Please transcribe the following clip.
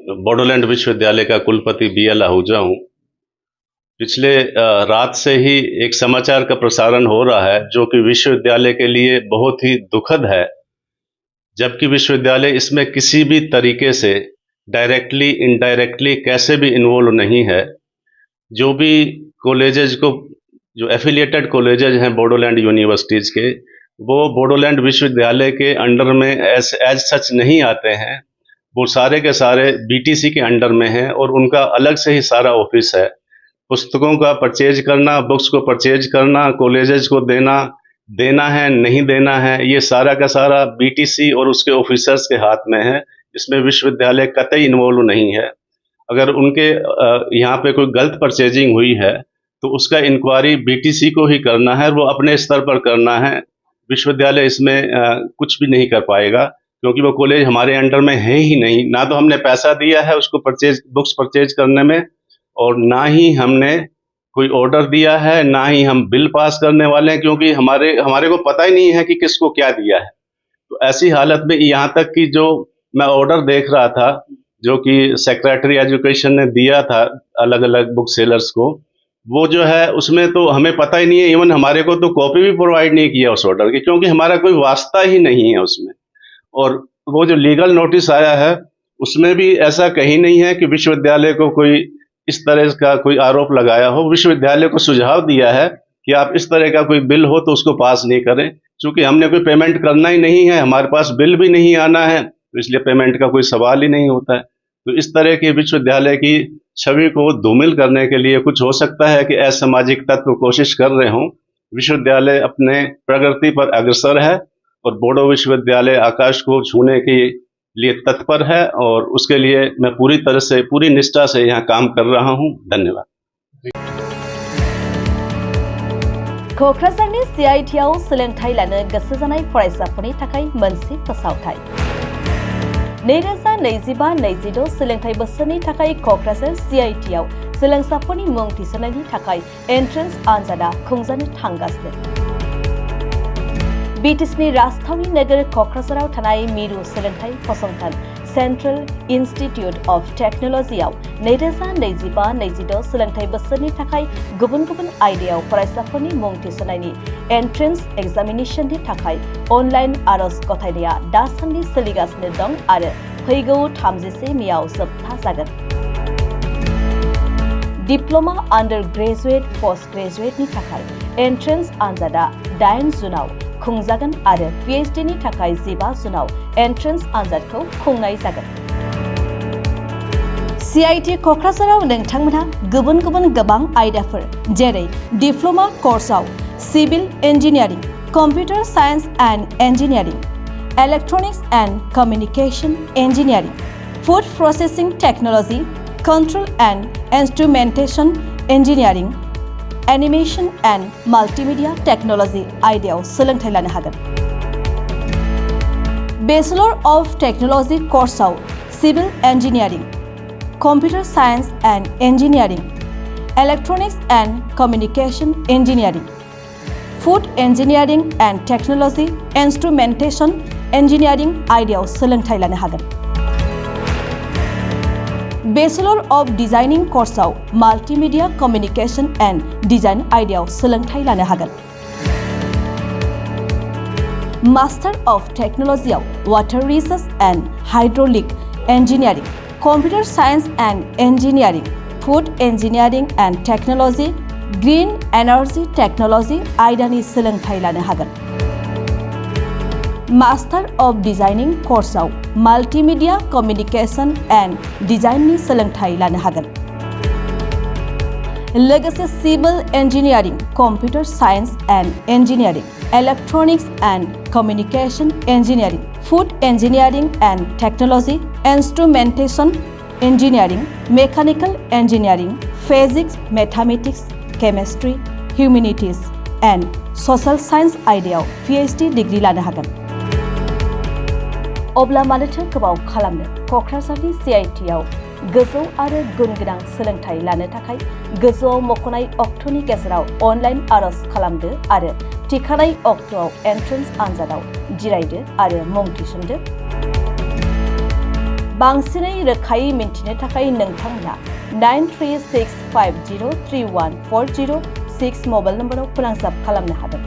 बोडोलैंड विश्वविद्यालय का कुलपति BL आहूजा हूँ। पिछले रात से ही एक समाचार का प्रसारण हो रहा है जो कि विश्वविद्यालय के लिए बहुत ही दुखद है, जबकि विश्वविद्यालय इसमें किसी भी तरीके से डायरेक्टली इनडायरेक्टली कैसे भी इन्वॉल्व नहीं है। जो भी कॉलेजेज को जो एफिलिएटेड कॉलेजेज हैं बोडोलैंड यूनिवर्सिटीज़ के, वो बोडोलैंड विश्वविद्यालय के अंडर में एज सच नहीं आते हैं। वो सारे के सारे BTC के अंडर में हैं और उनका अलग से ही सारा ऑफिस है। पुस्तकों का परचेज करना, बुक्स को परचेज करना, कॉलेजेज को देना है नहीं देना है, ये सारा का सारा BTC और उसके ऑफिसर्स के हाथ में है। इसमें विश्वविद्यालय कतई इन्वॉल्व नहीं है। अगर उनके यहाँ पे कोई गलत परचेजिंग हुई है तो उसका इंक्वायरी BTC को ही करना है, वो अपने स्तर पर करना है। विश्वविद्यालय इसमें कुछ भी नहीं कर पाएगा क्योंकि वो कॉलेज हमारे अंडर में है ही नहीं। ना तो हमने पैसा दिया है उसको बुक्स परचेज करने में, और ना ही हमने कोई ऑर्डर दिया है, ना ही हम बिल पास करने वाले हैं, क्योंकि हमारे को पता ही नहीं है कि किसको क्या दिया है। तो ऐसी हालत में यहाँ तक कि जो मैं ऑर्डर देख रहा था जो कि सेक्रेटरी एजुकेशन ने दिया था अलग अलग बुक सेलर्स को, वो जो है उसमें तो हमें पता ही नहीं है। इवन हमारे को तो कॉपी भी प्रोवाइड नहीं किया उस ऑर्डर की, क्योंकि हमारा कोई वास्ता ही नहीं है उसमें। और वो जो लीगल नोटिस आया है उसमें भी ऐसा कहीं नहीं है कि विश्वविद्यालय को कोई इस तरह का कोई आरोप लगाया हो। विश्वविद्यालय को सुझाव दिया है कि आप इस तरह का कोई बिल हो तो उसको पास नहीं करें, क्योंकि हमने कोई पेमेंट करना ही नहीं है, हमारे पास बिल भी नहीं आना है, तो इसलिए पेमेंट का कोई सवाल ही नहीं होता है। तो इस तरह की विश्वविद्यालय की छवि को धूमिल करने के लिए कुछ हो सकता है कि असामाजिक तत्व कोशिश कर रहे हों। विश्वविद्यालय अपने प्रगति पर अग्रसर है और बोडो विश्वविद्यालय आकाश को छूने के लिए तत्पर है, और उसके लिए मैं पूरी तरह से पूरी निष्ठा से यहाँ काम कर रहा हूँ। धन्यवाद। क'क्राझारनि CITआव सोलोंथाइ लानो गोसो जानाय फरायसाफोरनि थाखाय मोनसे फोसावथाय। 2025-26 सोलोंथाइ बोसोरनि थाखाय क'क्राझार CITआव सोलोंसाफोरनि मुं थिसननायनि थाखाय एन्ट्रेन्स आनजादा खुंजानो थांगासिनो। BTCनि राजथावनि नोगोर क'क्राझाराव थानाय मिरु सोलोंथाइ फसंथान सेन्ट्रेल इन्स्टिट्यूट अफ टेक्न'लजिआव 2025-26 सोलोंथाइ बोसोरनि थाखाय गुबुन गुबुन आयदायाव फरायसाफोरनि मुं थिसननायनि एन्ट्रेन्स एग्जामिनेशननि थाखाय अनलाइन आरज गथायनाया दासान्दि सोलिगासिनो दं आरो फैगौ 30 मेआव जोबथा जागोन। डिप्ल'मा आन्डार ग्रेजुवेट पस्ट ग्रेजुवेटनि थाखाय एन्ट्रेन्स आनजादा 8 जुनाव खुंजागोन आरो PhD नि थाखाय 15 जुनाव एन्ट्रेन्स आनजादखौ खुंनाय जागोन। CIT क'क्राझाराव नोंथांमोनहा गुबुन गुबुन गोबां आयदाफोर जेरै डिप्ल'मा कर्सआव civil engineering, computer science and engineering, electronics and communication engineering, food processing technology, control and instrumentation engineering, animation and multimedia technology आयदायाव सोलोंथाइ लानो हागोन। बेचलर अफ टेक्न'लजि कर्सआव civil engineering, computer science and engineering, electronics and communication engineering, food engineering and technology instrumentation engineering आयदायाव सोलोंथाइ लानो हागोन। Bachelor of designing कर्सआव मल्टीमीडिया कम्युनिकेशन एन्ड डिजाइन आयदायाव सोलोंथाइ लानो हागोन। Master of टेक्न'लजिआव water research and hydraulic engineering, computer science and engineering, food engineering and technology, green energy technology आयदानि सोलोंथाइ लानो हागोन। मास्टार अफ डिजाइनिं कर्सआव मल्टीमीडिया कम्युनिकेशन एन्ड डिजाइननि सोलोंथाइ लानो हागोन। लोगोसे civil engineering, computer science and engineering, electronics and communication engineering, food engineering and technology, instrumentation engineering, mechanical engineering, physics, mathematics, chemistry, humanities and social science आयदायाव PhD degree लानो हागोन। अब्ला मानोथो गोबाव खालामनो? क'क्राझारनि CITआव गोजौ आरो गुन गोनां सोलोंथाइ लानो थाखाय गोजौआव मख'नाय अक्ट'नि गेजेराव अनलाइन आरज खालामदो आरो थिखानाय अक्ट'आव एन्ट्रेन्स आनजादाव जिरायदो आरो मुं थिसनदो। बांसिनै रोखायै मिन्थिनो थाखाय नोंथांमोना 9365031406 मबाइल नम्बराव फोनांजाब खालामनो हागोन।